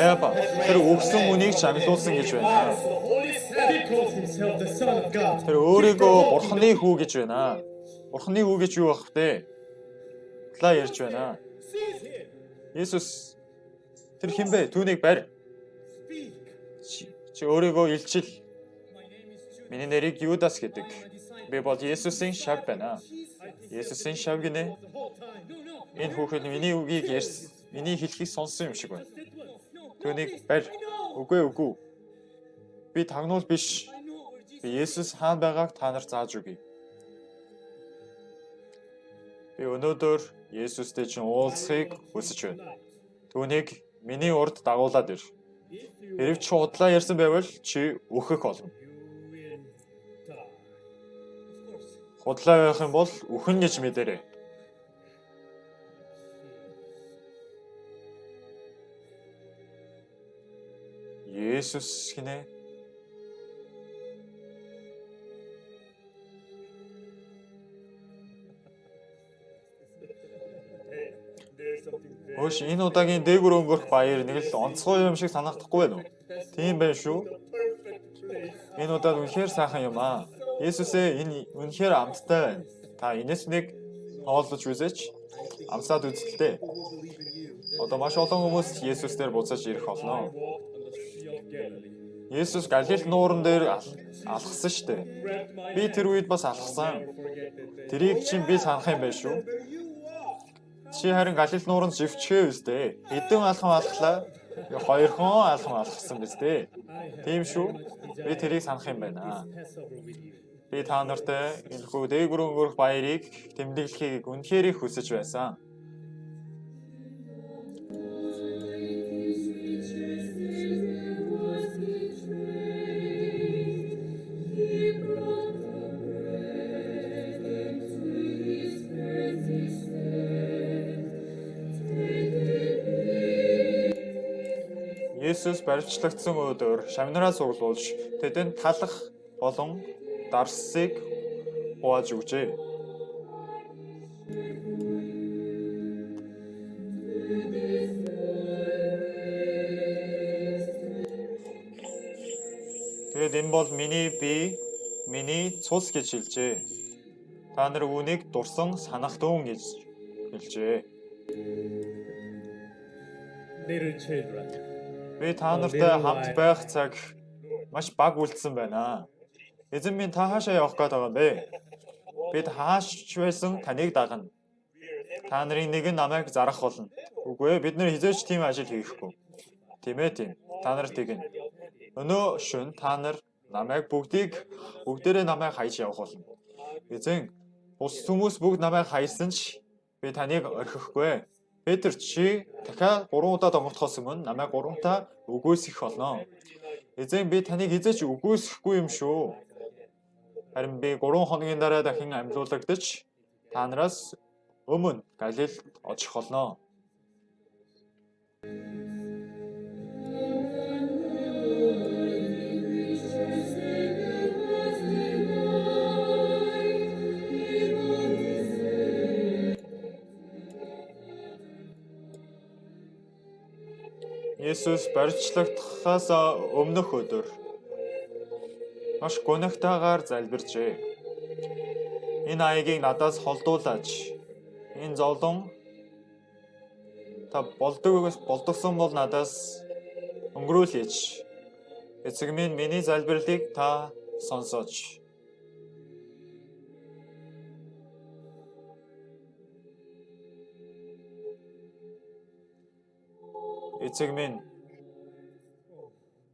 Баяба тэр өгсөн үнийг чамлуулсан гэж байна. Тэр өөрийгөө Бурхны хүү гэж байна. Бурхны хүү гэж юу байх вэ? Талаа ярьж байна. Есүс тэр хэн бэ? Түүнийг барь. Чи өөрийгөө илчил. Миний нэрийг Юдас гэдэг. Би бол Есүсийн шав байна. Есүсийн шав гинэ. Энэ хүүхэд миний үгийг ярьсан. Миний хэлхийг сонссон юм шиг байна. Түүнийг барь. Үгүй. Би тагнуул биш. Би Есүс хаана байгааг та нарт зааж өгье. Би өнөөдөр Есүстэй чинь уулзахыг хүсэж байна. Түүнийг миний урд дагуулад ир. Хэрв чи удлаа ярьсан байвал чи өөхөх болно. Худлаа байх юм бол үхэн гэж мэдэрэй. Есүс гинэ. Хөөш энэ удаагийн дээгүр өнгөрөх баяр нэг л онцгой юм шиг санагдахгүй байна уу? Тийм байна шүү. Энэ удаад үнэхээр сайхан юм аа. Есүсээ энэ үнэхээр амттай байна. Та энэс нэг тоолж үзээч. Амсаад үзтэлтэй. Одоо маш олон хүмүүс Есүс дээр буцаж ирэх болно. Есүс Галил нууран дээр алхсан шүү дээ. Би тэр үед бас алхсан. Тэрийг чинь би санах юм байна шүү. Чи харин Галил нууранд живчгээ үстэй. Хэдэн алхам алхлаа? 2 алхам алхсан биз дээ. Тийм шүү. Би тэрийг санах юм байна. Би та нартай энэ хүү дээгүр өнгөрөх баярыг тэмдэглэхийг үнэхээр их хүсэж байсан. Есүс баривчлагдсан өдөр шамнараа цуглуулж тэдэнд талах болон дарссыг хувааж өгчээ. Тэгэд энэ бол миний бие, миний цус гэж хэлжээ. Та нар үүнийг дурсан санах дүүн гэж хэлжээ. Би та нартай хамт байх цаг маш бага үлдсэн байна. Эзэн минь та хаашаа явах гээд байгаа юм бэ? Бид хааш байсан таныг дагна. Та нарын нэг нь намайг зарах болно. Үгүй ээ, бид нар хизээч тийм ажил хийхгүй. Тийм ээ тийм. Та нар тэгнэ. Өнөө шөнө та нар намайг бүгдээрээ намайг хаяж явах болно. Эзэн бус хүмүүс бүгд намайг хайсан ч би таныг орхихгүй. Петр чи дахиад 3 удаа домогдохоос өмнө намайг 3 удаа үгүйсэх болно. Эзэн би таныг хизээч үгүйсэхгүй юм шүү. Харин би 3 хоногийн дараа дахин амьлуулагдаж та нараас өмнө Галилд очих болно. Есүс баривчлагдахаас өмнөх өдөр маш гонигтайгаар залбирчээ. Энэ аягийг надаас холдуулаач. Энэ зовлон та болдогсон бол надаас өнгөрүүлээч. Эцэг минь миний залбирлыг та сонсооч. Эцэг минь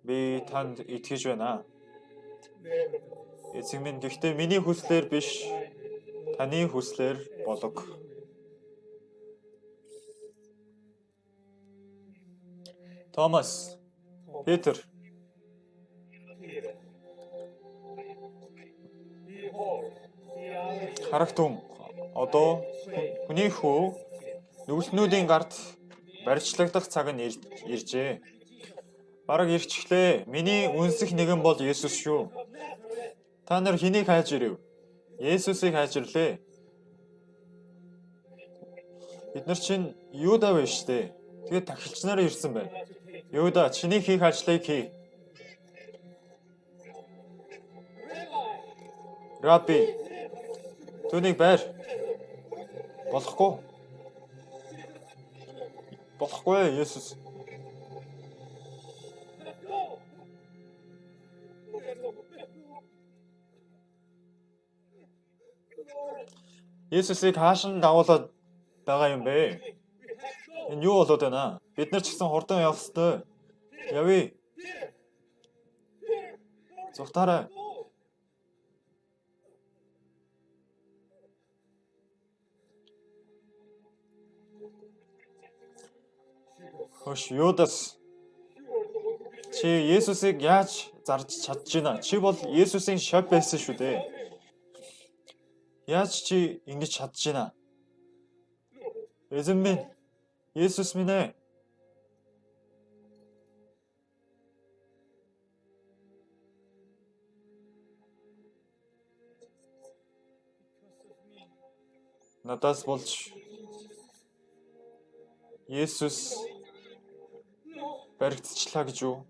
би танд итгэж байна. Эцэг минь гэхдээ миний хүслээр биш таны хүслээр болог. Томас, Петр. Харагтун одоо хүний хүү нүгэлтнүүдийн гарт барьчлагдах цаг нь иржээ. Бараг ирчихлээ. Миний үнсэх нэгэн бол Есүс шүү. Та нар хэнийг хайж ирэв? Есүсийг хайж ирлээ. Бид нар чинь Юда байж тээ. Тэгээд тахилч нараа ирсэн байна. Юда чиний хийх ажлыг хий. Рабби түүнийг байр. Болохгүй. Болохгүй Есүс. Есүсийг хаашин дагуулад байгаа юм бэ? Энэ юу болоод байна? Бид нар ч гэсэн хурдан явах ёстой. Явъя. Зүгтаарай. Хөш Юдас. Чи Есүсийг яаж зарж чадж байна? Чи бол Есүсийн шав байсан шүү дээ. Яаж чи ингэж чадж байна? Эзэн минь, Есүс минь ээ. Надаас болж Есүс баригдчихлаа гэж юу?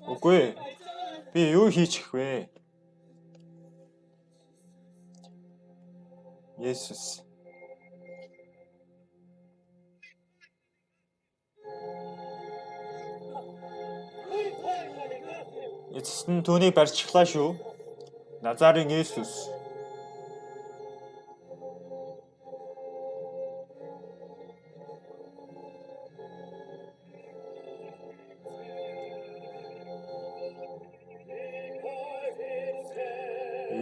Үгүй ээ. Би юу хийчих вэ? Есүс. Эцэст нь түүнийг барьчихлаа шүү. Назарын Есүс.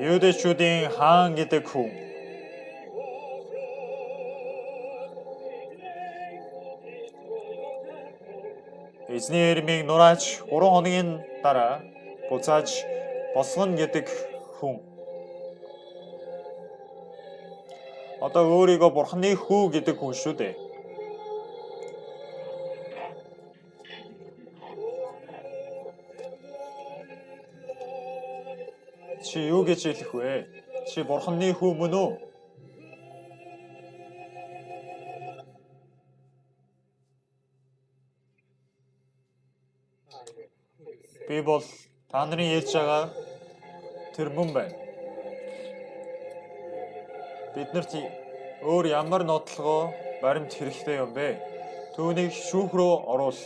Юдэчүүдийн хаан гэдэг хүн. Эзний ирмийг нурааж 3 хоногийн дараа буцааж босгоно гэдэг хүн. Одоо өөрийгөө Бурханы хүү гэдэг хүн шүү дээ. Чи юу гэж хэлэх вэ? Чи Бурханы хүү мөн үү? Би бол та нарын ярьж байгаа тэр мөн байна. Биднэрт өөр ямар нотлогоо баримт хэрэгтэй юм бэ? Түүнийг шүүх рүү оруул.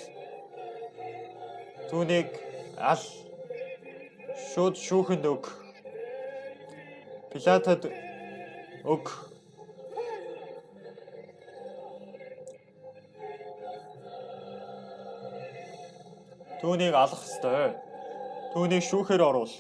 Түүнийг аль шууд шүүхэнд өг. Пилатад өг. Түүнийг алах ёстой. Түүнийг шүүхээр оруул.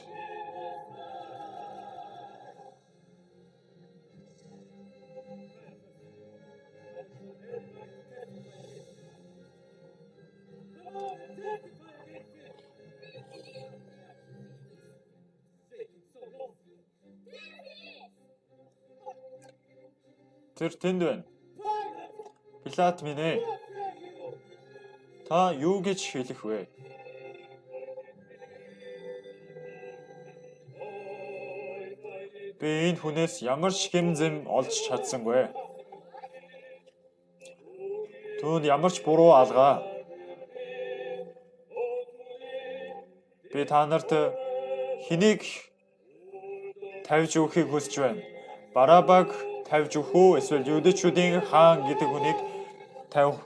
Тэр тэнд байна. Пилат минь ээ. Та юу гэж хэлэх вэ? Би энэ хүнээс ямар шигэмзэм олж чадсангүй. Түүнд ямар ч буруу алгаа. Би та нарт хэнийг тавьж өгөхийг хүсэж байна. Барабаг тавьж өгөх үү? Эсвэл юдэчүүдийн хаан гэдэг хүнийг тавь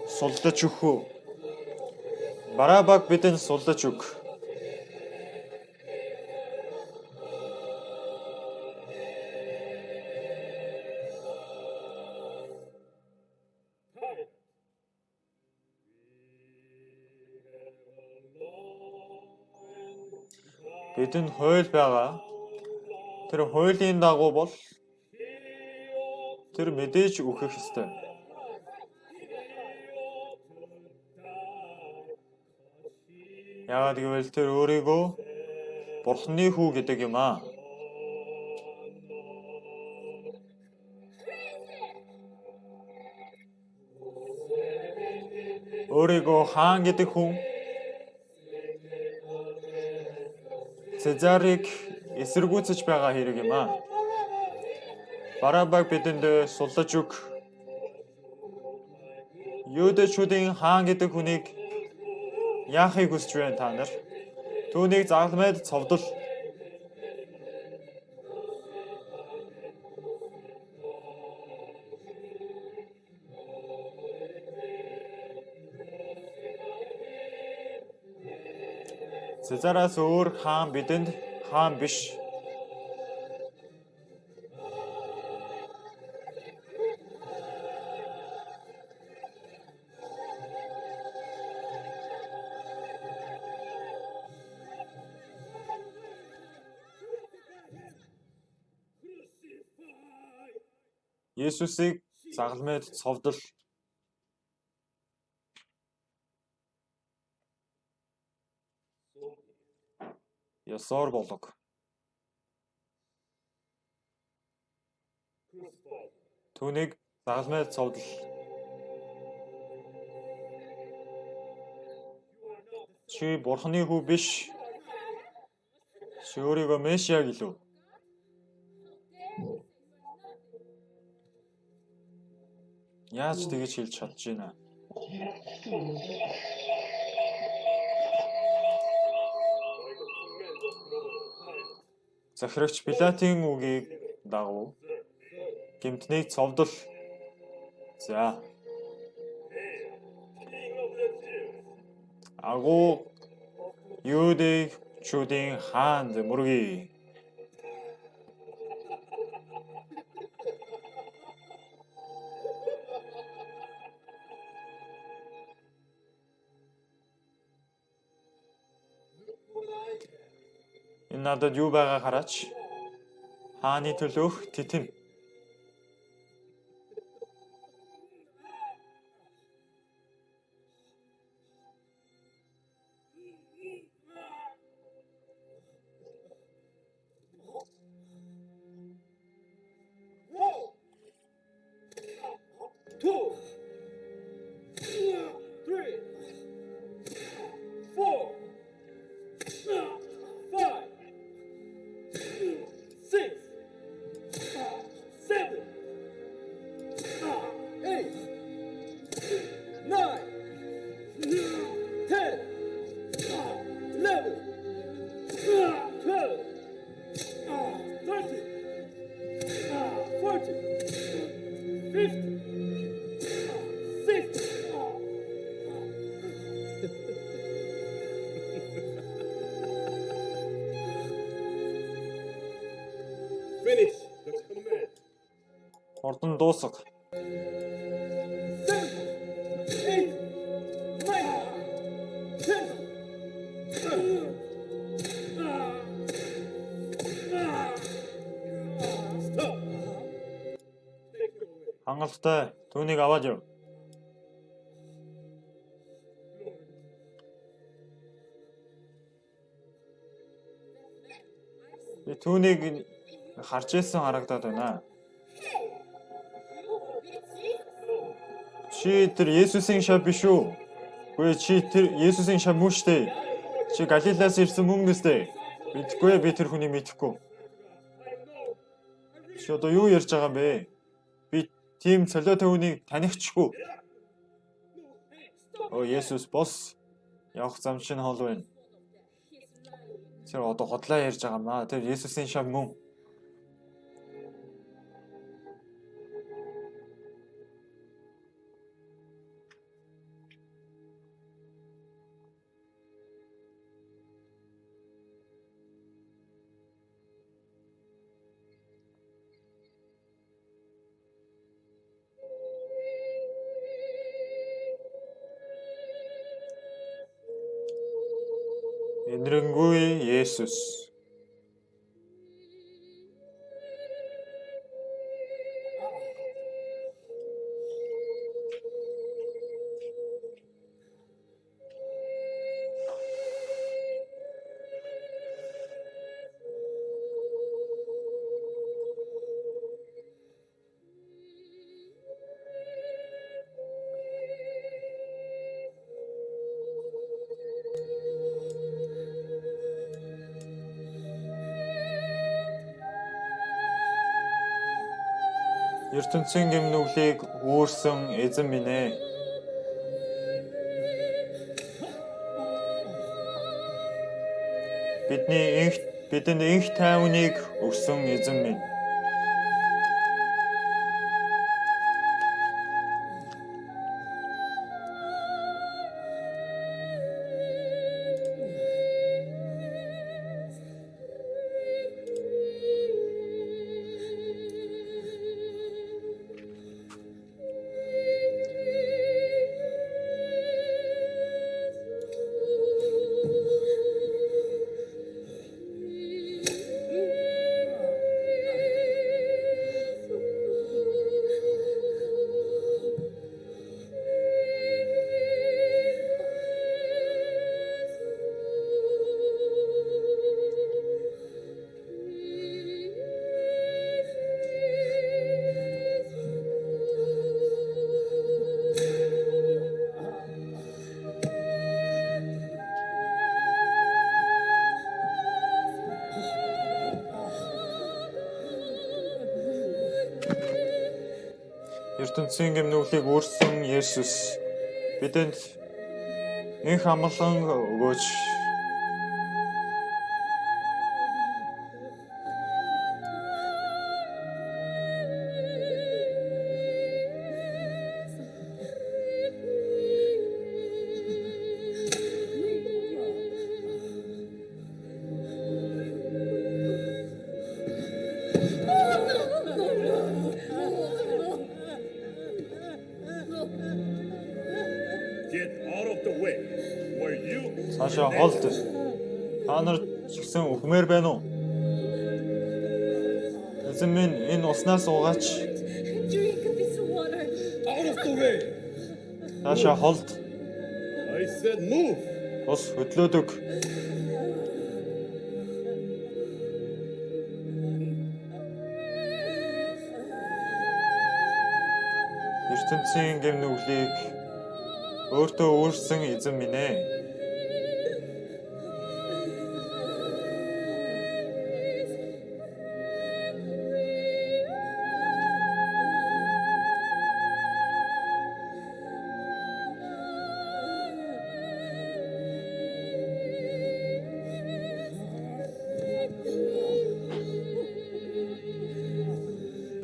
сулдаж өгөх үү? Барабаг бидэнд сулдаж өг. Бидэнд хууль байгаа. Тэр хуулийн дагуу бол тэр мэдээж өгөх ёстой. Яагаад гэвэл тэр өөрийгөө Бурханы хүү гэдэг юм аа. Өөрийгөө хаан гэдэг хүн Цезарыг эсэргүүцэж байгаа хэрэг юм аа. Барабаг бидэнд суллаж өг. Юдэчүүдийн хаан гэдэг хүнийг яахыг хүсэж байна та нар? Түүнийг загламайд цовдол. Цэзараас өөр хаан бидэнд хаан биш. Есүсийг загламайд цовдол. Ёсоор болог. Түүнийг загламайд цовдол. Чи Бурханы хүү биш. Чи өөрийгөө Месиа гэлөө. Яаж тэгэж хэлж чадж байна? Захирагч Пилатын үгийг дагуу гэмтнийг цовдол. За. Агуу Юудэчүүдийн хаан мөргий. Энэ надад юу байгаа хараач. Хааны төлөөх титэм. Finish the command. Ордон дуусга. 7, 8, 9, 10. Stop. Take it away. Хангалттай түүнийг аваад яв. Би түүнийг харж ирсэн харагдаад байна. Чи тэр Есүсийн шав биш үү? Үгүй чи тэр Есүсийн шав мөн шүү дээ. Чи Галилаас ирсэн мөн үстэй. Мэдгүй би тэр хүнийг мэдэхгүй. Чи одоо юу ярьж байгаа юм бэ? Би тийм солиотой хүнийг танихгүй. Оо Есүс бос. Явах зам чинь хол байна. Тэр одоо хотлоо ярьж байгаа юм аа. Тэр Есүсийн шав мөн. Энэрэнгүй Есүс. ертөнцийн гэмнүглийг үүрсэн эзэн минь ээ. бидэнд инх тайвныг өгсөн эзэн минь. ертөнцийн гэмнүглийг үүрсэн Есүс бидэнд инх амгалан өгөөч. Get out of the way. Were you? Цаашаа холд. Та нар ч гэсэн өхмөр байна уу? Эзэн минь энэ уснаас уугаач. Drink this water. Out of the way. Цаашаа холд. I said move. Тус хөдлөөдөг. ертөнцийн гэмнүглийг өөртөө үүрсэн эзэн минь ээ.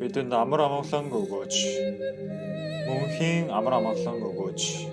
бидэнд амар амгалан өгөөч. Мөнхийн амар амгалан өгөөч.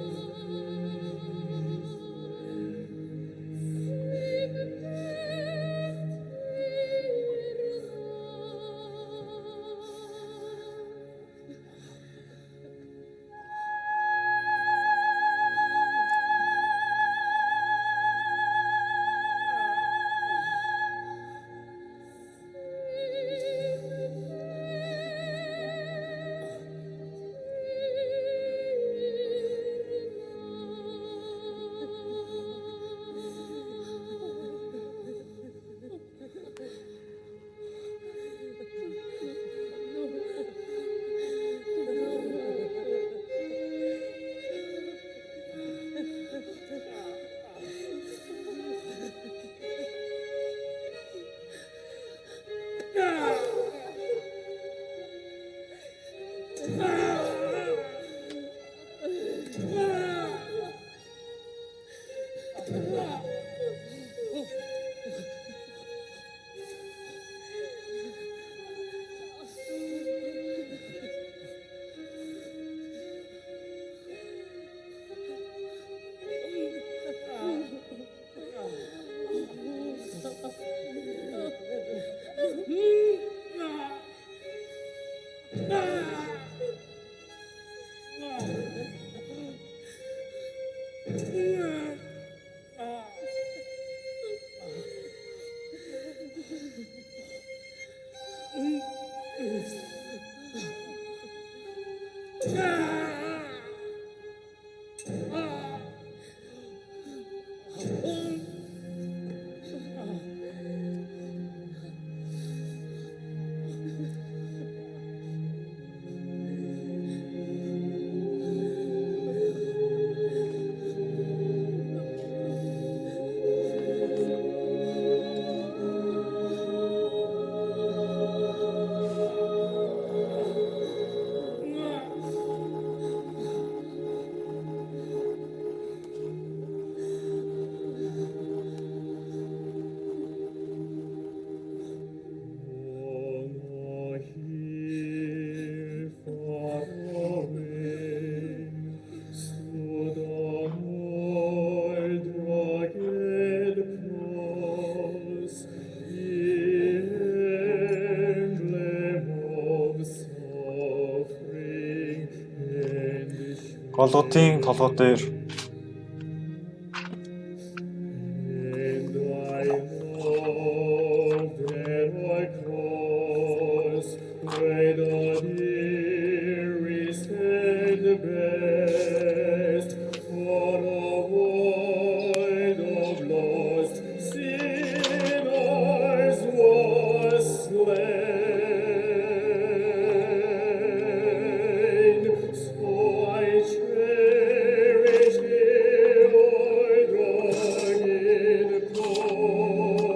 Голготын толгой дээр And I love that my cross, where the dearest and the best, for the void of lost sinners was slain. So I cherish every rugged cross.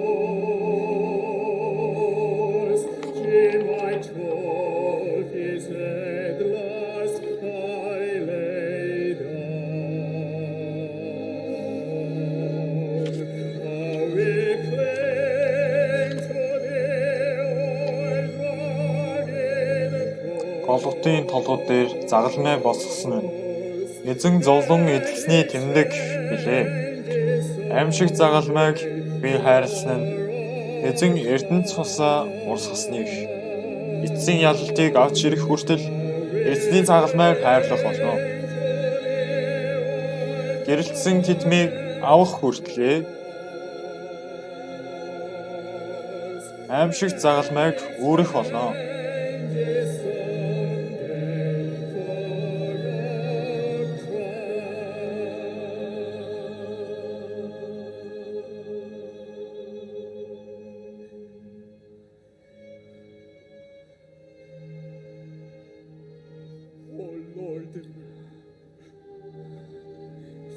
In my trophies at last I lay down. I will cling to the old rugged голготын толгой дээр загалмай босгосон нь эзэн зовлон эдэлсний тэмдэг билээ. Аимшиг загалмайг би хайрласан нь эзэн эрдэнэ цусаа урсгасныг эцсийн ялалтыг авч ирэх хүртэл эзний загалмайг хайрлах болно. Гэрэлтсэн титмийг авах хүртлээ аимшиг загалмайг үүрэх болно. Oh Lord,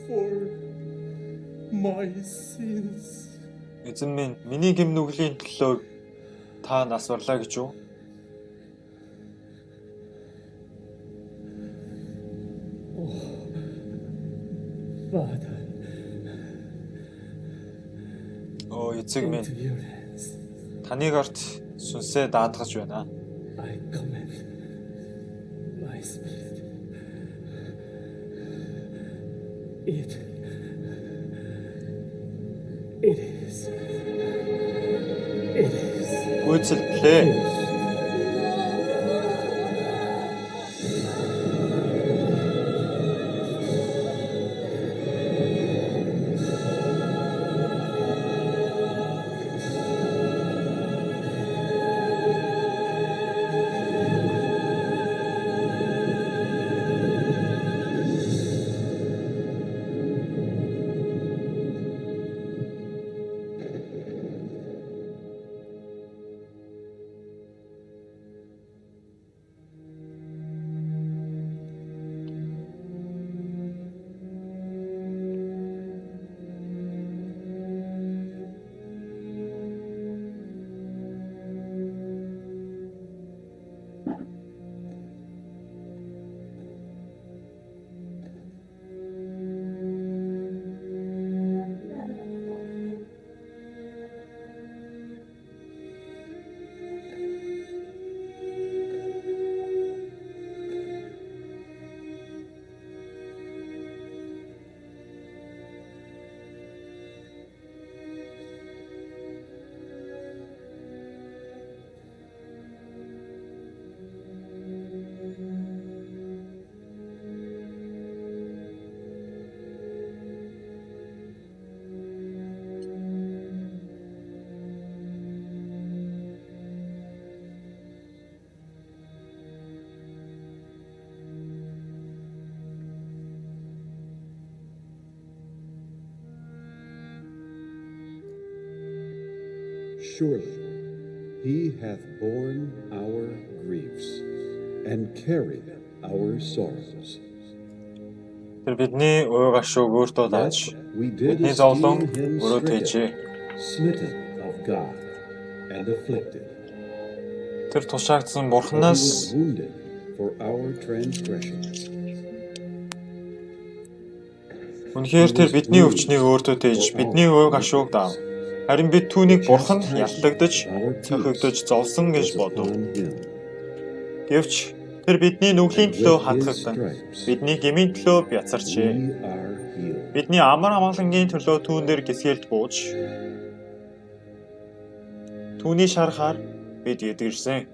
for my sins. Эзэн минь миний гэм нүглийн төлөө та насварлаа гэж юу? Father, Оо эцэг минь into your hands таны гарт сүнсээ даатгаж байна. I commend my spirit. It is. Гүйцэлдлээ. Surely he hath borne our griefs and carried our sorrows. Тэр бидний уй гашууг өөртөө дааж Yet we did бидний зовлон esteem him өрөө тээжээ. smitten of God and afflicted. Тэр тушаагдсан But he Бурханаас was wounded for our transgressions. үнэхээр тэр бидний өвчнийг өөртөө тээж бидний уй гашууг даав. Харин бид түүнийг Бурханд яллагдаж, цохигдож зовсон гэж бодов. Гэвч тэр бидний нүглийн төлөө хатгагдан, бидний гмийн төлөө бяцарчээ. We are healed. Бидний амар амгалангийн төлөө түүн дээр гисгэлд бууж, түүний шарахаар бид эдгэрсэн.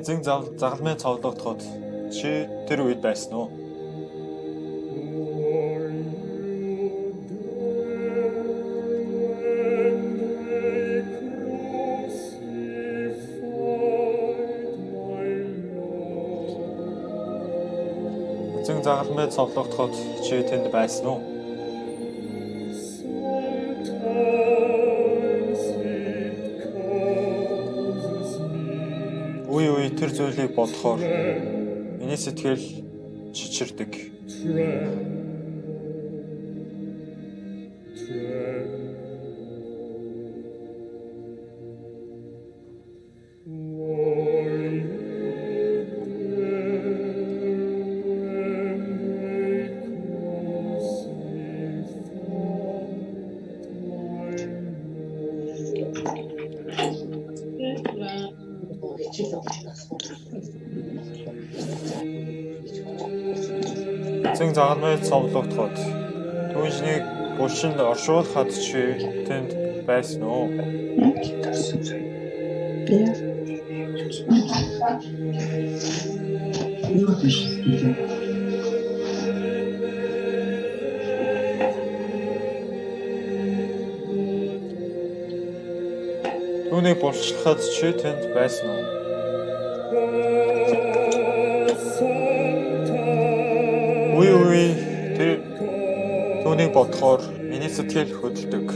Эзэн загалмай цовдлогдоход чи тэр үед байсан уу? Эзэн загалмай цовдлогдоход чи тэнд байсан уу? Үе үе тэр зүйлийг бодохоор миний сэтгэл чичирдэг. Эзэн загалмай цовдлогдоход түүншнийг булшинд оршуулахад чи тэнд байсан уу? Түүнийг булчлахад чи тэнд байсан уу? Үе үе тэр түүнийг бодохоор миний сэтгэл хөдөлдөг.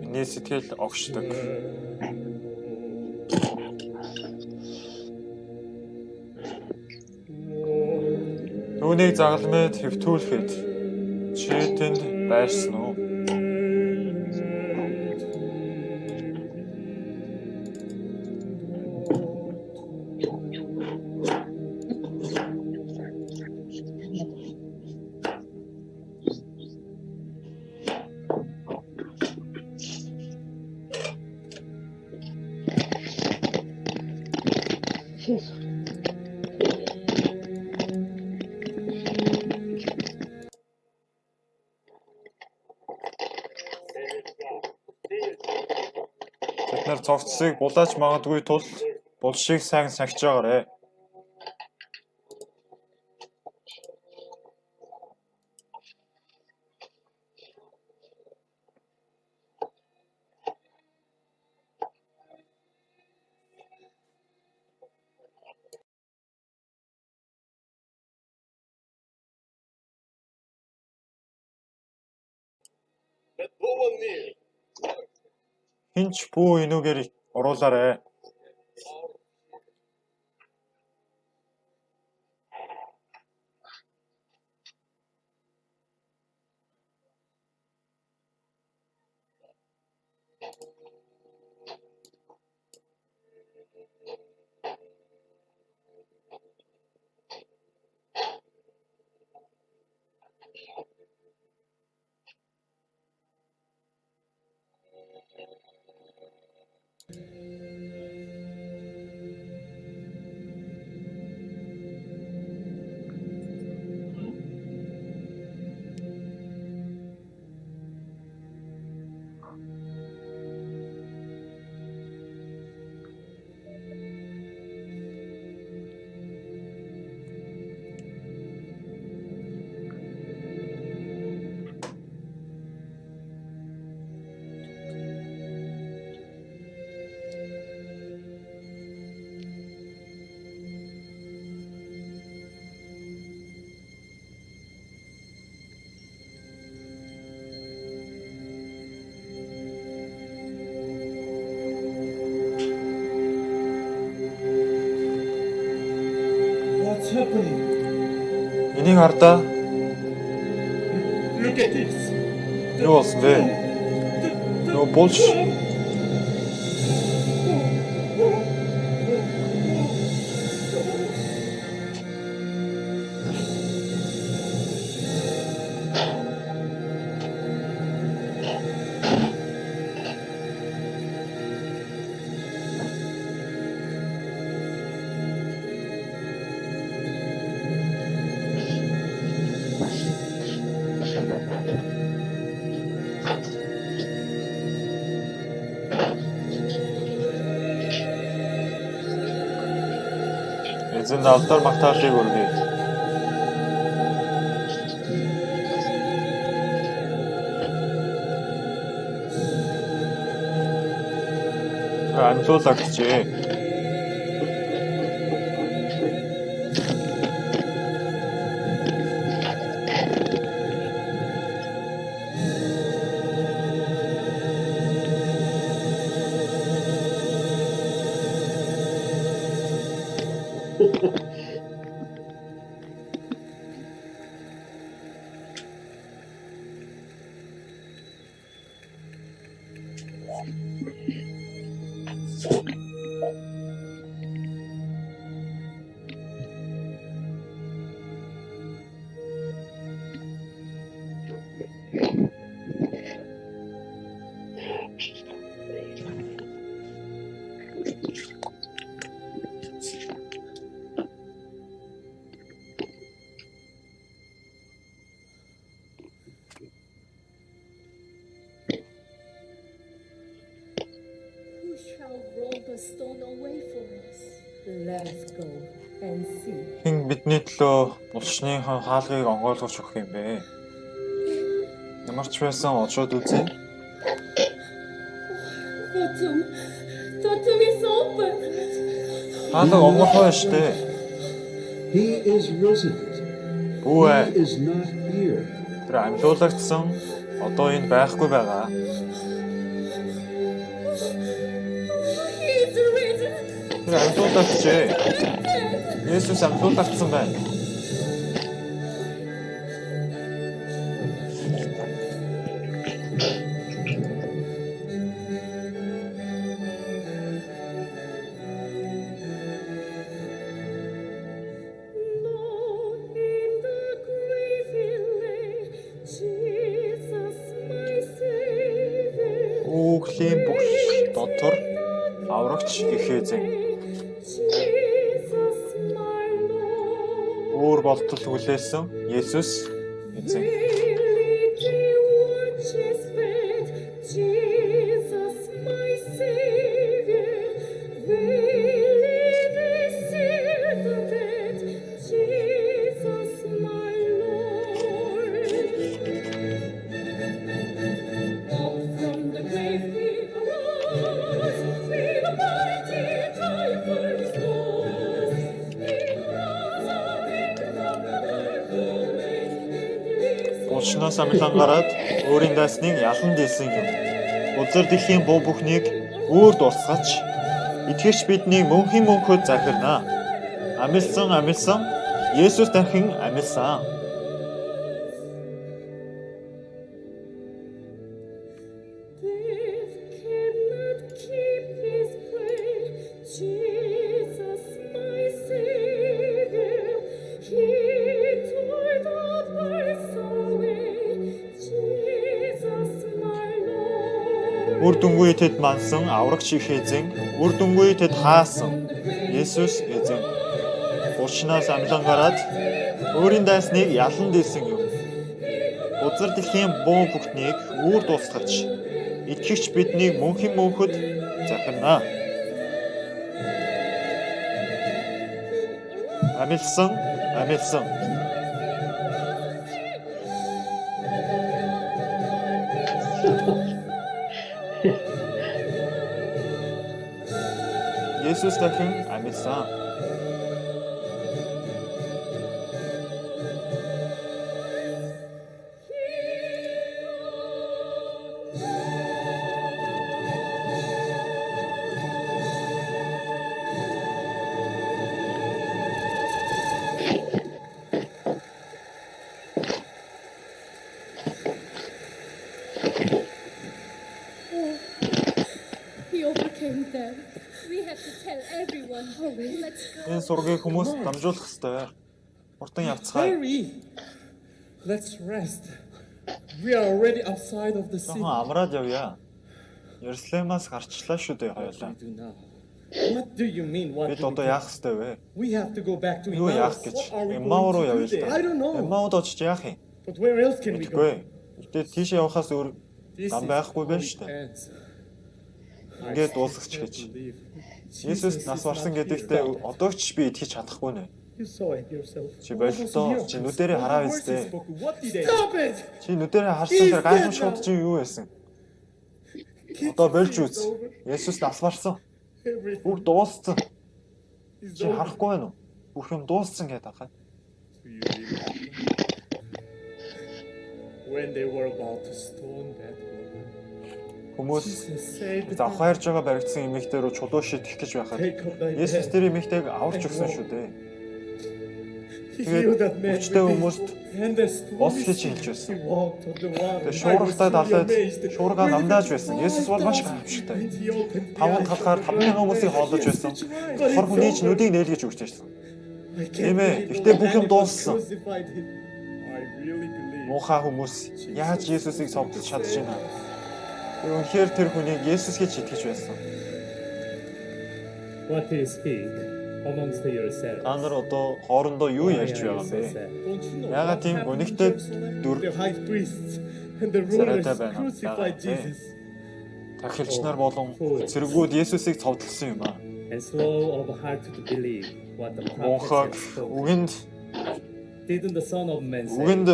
Миний сэтгэл огшдог. Түүнийг загалмайд хэвтүүлэхэд чи тэнд байсан уу? Бид нар цогцлыг булааж магадгүй тул булшийг сайн сахиж байгаарэ. Хинч бүү энүүгээр оруулаарэ. What's happening? Энийг хардаа. Look at this. Юу болсон бэ? Нөө булш. Эзэн алдар магтаалыг өргөе. Амьлуулагдчихэ. Who shall roll the stone away for us? Let us go and see. Хэн бидний төлөө булчныхон хаалгыг онгойлгож өгөх юм бэ? Ямар ч байсан очоод үзье. The tomb is open. Хаалга онгойлгоо штэ. He is risen. Бүү ээ. He is not here. Тэр амьлуулагдсан. Одоо энэ байхгүй байгаа. He is risen. Тэр амьлуулагдчихэ. Есүс амьлуулагдсан байна. Lord, in the grave he lay, Jesus, my Savior. Үглийн бүхэл дотор аврагч гэхээзэн Jesus, my Lord. өөр болтол хүлээсэн Есүс эзэн. Jesus, my Savior, verily they seal the bed. Jesus, my Lord. Up from the grave he arose, with a mighty triumphant rose. He rose from the dark Булчнаас амилан гараад өөрийн дайсныг ялан дийлсэн юм. Улзар дэлхийн буу бүхнийг өөр дуусгаж итгэгч биднийг мөнхийн мөнхөд захирна. Амилсан Есүс дахин амилсан. Death cannot keep his prey. Jesus, my Savior, he tore the birds away. Jesus, my Lord. Үр дүнгүй тэд мансан аврагч их эзэн, үр дүнгүй тэд хаасан Есүс эзэн. Булчнаас амилан гараад өөрийн дайсныг ялан дийлсэн юм. Улзар дэлхийн буу бүхнийг өөр дуусгаж итгэгч биднийг мөнхийн мөнхөд захирна. Амилсан. Есүс дахин амилсан. He overcame them. We have to tell everyone. Hurry, let's go. Энэ сургийг хүмүүс дамжуулах ёстой. Хурдан явцгаая. Hurry! Let's rest. We are already outside of the city. Жоохон амраад явъя. Ерслемаас гарчлаа шүү дээ What do хоёулаа. we do now? What do you mean? What Бид do we одоо do? яах ёстой вэ? We have to go back to Юу яах Emmaus. гэж? What are we Эммау руу going явъя to л do there? да. I don't know. Эммауд очиж яах юм? But where else can we go? Мэдгүй. Гэтэ тийш явахаас өөр This зам is байхгүй how байна it шүү дээ. ends. Ингээд дуусгач гэж. Есүс нас барсан гэдэгтээ одоо ч би итгэж чадахгүй нэ. You saw it yourself. Чи болтоо чи нүдэрээ хараа үстэй. What did they? Stop it! Чи нүдэрээ харсан тэр гайхамшигт чи юу байсан? Одоо болж үз. Есүс нас барсан. Everything Бүх дууссан. is Чи over. харахгүй байна уу? Бүх юм дууссан гэдэг байгаа. When they were about to stone that woman, Хүмүүс Jesus said, завхаарж байгаа баригдсан эмэгтэй рүү чулуу шитгэх гэж байхад Take up thy Есүс bed. тэр эмэгтэйг аварч өгсөн шүү дээ. He healed that man Хүчтэй with хүмүүст it. And the storm бос гэж ceased. хэлж байсан. He walked on the water. Тэгээ шуургатай далайд I was truly amazed. шуургаа намдааж байсан. Есүс бол маш гайхамшигтай. And he opened the Таван eyes. талхаар 5,000 хүмүүсийг хооллож байсан. But Хор it's хүний ч over. нүдийг нээлгэж өгч байсан. I can't Тийм ээ. believe Гэхдээ the бүх юм man дууссан. crucified him. I really believe Муухай хүмүүс яаж Есүсийг цовдлож чадж байна? Үнэхээр тэр хүнийг Есүс гэж итгэж байсан. What do you speak amongst yourselves? Та нар одоо хоорондоо юу Why ярьж are you байгаа so юм бэ? sad? Don't you know Яагаад what тийм happened in өнегтэй Jerusalem? дүр The high priests and the Царайтай rulers байна. crucified Байгаа. Jesus. Тахилч нар болон цэргүүд Есүсийг цовдлсон юм аа. And slow of heart to believe what the Муухайг prophets have spoken. үгэнд Didn't the Son of Man say үгэнд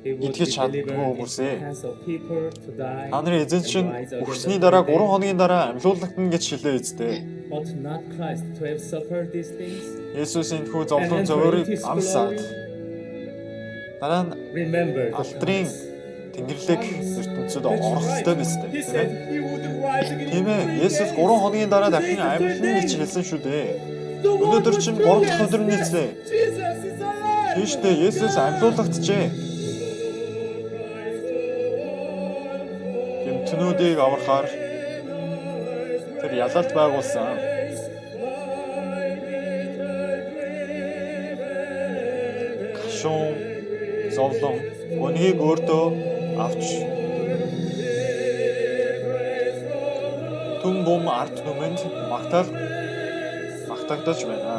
he would be итгэж чаддгүй delivered into хүмүүс the ээ. hands of people to die Та нарын эзэн чинь and rise again өгсний the дараа third 3 day? хоногийн дараа амьлуулагдана гэж хэлээ эзтэй. Ought not Christ to have suffered these things? Есүс энэ хүү And зовлон enter зовоорыг into his амсаад glory? дараа нь Remember the алдрын promise. тэнгэрлэг ертөнцид орох ёстой биз дээ. He Тийм said ээ? he would rise again. Тийм ээ. Есүс 3 хоногийн дараа дахин амьлна гэж хэлсэн шүү дээ. The one Өнөөдөр who чинь truly 3 дахь has өдөр нь risen. нийцлээ. Jesus is alive. Тийм шүү дээ. Есүс амьлуулагдчихэ. Гэмтнүүдийг аврахаар тэр ялалт байгуулсан. Гашуун зовлон өнгийг өөртөө авч түн бум арт түмэнд магтагдаж байна.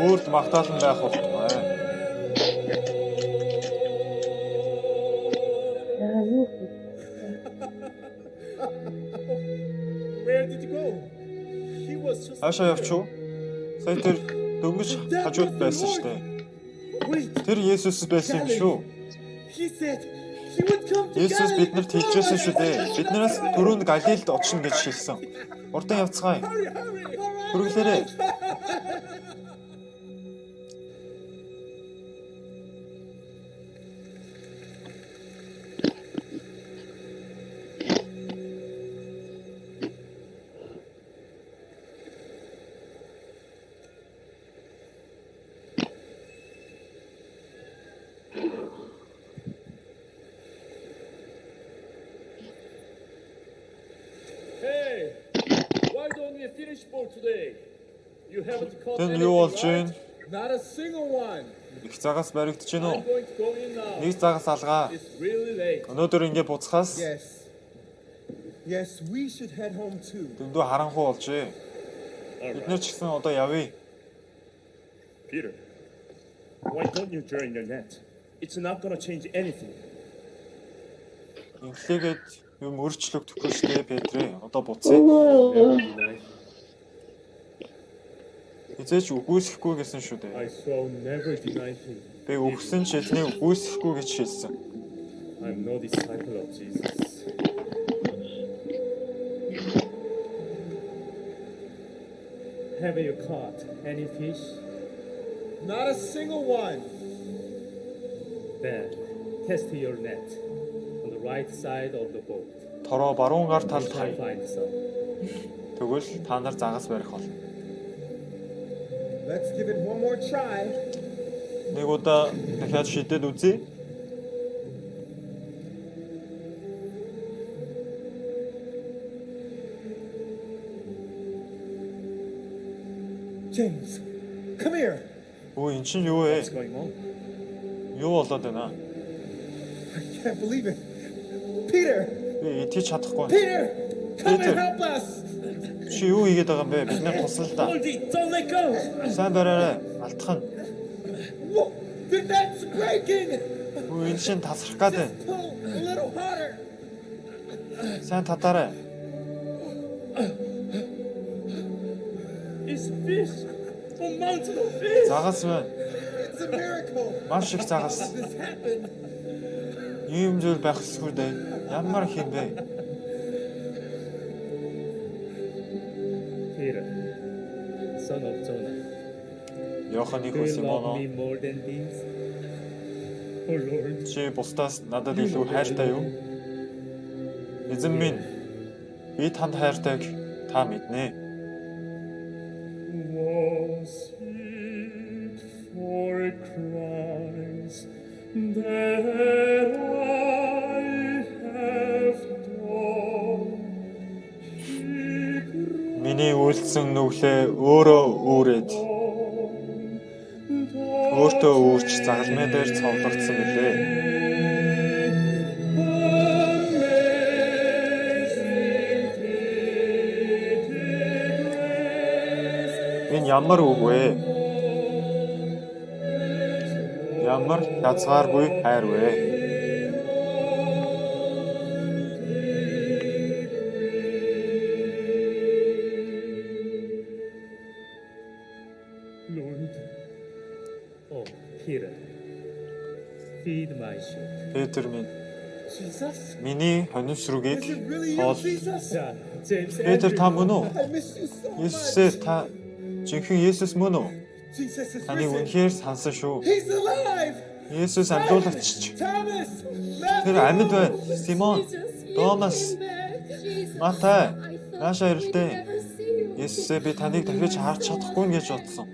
Өөрт магтаалан байх болтугай. Where did he go? He was just Хаашаа явч уу? Сая тэр дөнгөж хажууд байсан шүү дээ. wait. Тэр Есүс байсан юм шүү. He said he would come to Есүс Galilee. биднэрт хэлжсэн шүү дээ. Биднээс түрүүнд Галилд очно гэж хэлсэн. Урдан явцгаая. Hurry, hurry, hurry. Хүргэлээрээ. Hey, why don't we finish for today? You haven't caught Тэн anything, юу болж right? байна? Not a single one. Их цагаас баригдаж байна уу? I'm going to go in now. Нэг цагаас алгаа. It's really late. Өнөөдөр ингэ буцахаас Yes. Yes, we should head home too. дөндөө харанхуй болжээ. Бид нэр ч гэсэн одоо явъя. Peter, why don't you join the net? It's not gonna change anything. Инхлээгээд юм өөрчлөгдөхгүй шүү дээ, Петрэ. Одоо буцъя. Эзэж үгүйсэхгүй гэсэн шүү дээ. I shall never deny him. Би өгсөн ч эзнийг үгүйсэхгүй гэж хэлсэн. I'm no disciple of Jesus. Have you caught any fish? Not a single one. Then test your net on the right side of the boat. Тороо баруун гар You талд shall хай. find some. Тэгвэл та нар загас барих болно. Let's give it one more try. Нэг удаа дахиад шидэд үзье. James, come here. Өө эн чинь юу вэ? What's going on? Юу болоод байна? I can't believe it. Peter, Би итгэж чадахгүй. Peter, come Peter. and help us. Чи юу хийгээд байгаа юм бэ? Бид нар туслал та. Hold it! Don't let go! Сайн бараарай. Алтхан. The net's breaking! Энэ шин тасрах гээд байна. Pull a little harder! Сайн татаарай. It's fish! A mountain of fish! Загас байна. It's a miracle! Маш их загас. This happened! Ийм зүйл байх ёсгүй дээ. Ямар хэм бэ? Peter, son of Jonah, Йоханны do хүү you love me Симоно. more than these? Oh Lord, Чи бусдаас надад илүү хайртай юу? Эзэн минь, би танд хайртайг та мэднэ. was it for Christ that I have done? Миний үйлдсэн нүглээ өөрөө үүрээд өөртөө үүрч загалмай дээр цовлогдсон билээ. Энэ ямар үг вэ? Ямар хязгааргүй хайр вэ? Lord, Oh, Peter, feed my sheep. Петр минь, Jesus? миний хонивсруугийг Is it really you, хоол. Jesus? John, James, Петр та мөн үү? I miss you so much! Есүсээ та жинхэнэ Есүс мөн үү? Jesus is Таныг risen! үнэхээр сансан шүү. He's alive! Есүс амьлуулагч. Thomas! Тэр амьд байна. Симон, Jesus, you Томас, came back. Jesus, Матай, I thought наашаа we'd ирэлтээ. never see you. Есүсээ би таныг дахиж харж чадахгүй гэж бодсон.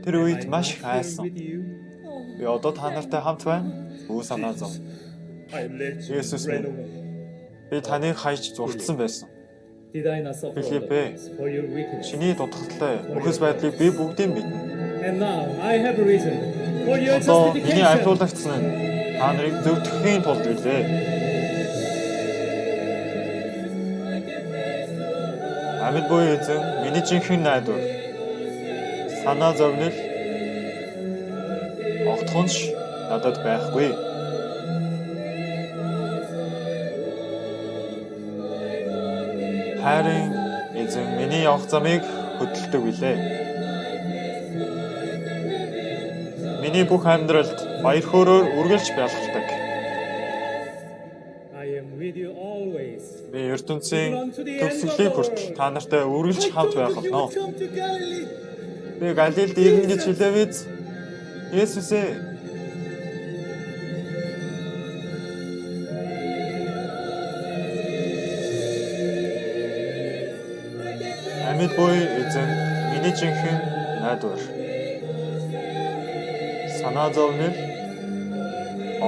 Тэр үед маш их айсан. with you. Би одоо та нартай хамт байна. Бүү санаа зов. I let you Jesus run name. away. Би таныг хайж зурцсан байсан. Did I not suffer all the Филиппе, things for your weakness? чиний дутагдлаа бүхэл байдлыг би бүгдийг мэднэ. And now I have a reason for your Одоо миний justification. амьлуулагчсан нь та нарыг зөвтгөхийн тулд билээ. Амьд буй эзэн миний жинхэнэ найдвар. Санаа зовнил огтхонч надад байхгүй. Харин эзэн миний явах замыг хөдөлдөг билээ. Миний бүх амьдралд баяр хөөрөөр үргэлж бялгалдаг. I am with you always. Би ертөнцийн төгсгөлийг хүртэл та нартай үргэлж хамт байх болно. Come to Galilee! Би Галилд ирнэ гэж хэлээв биз? Есүс ээ. Амьд буй эзэн миний жинхэнэ найдвар. Санаа зовнил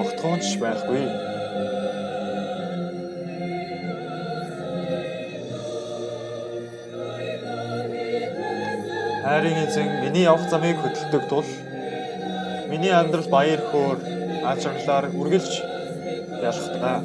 огтхонч байхгүй. Харин эзэн миний явах замыг хөдөлдөг тул миний амьдрал баяр хөөр аж аргалаар үргэлж ялхдаа.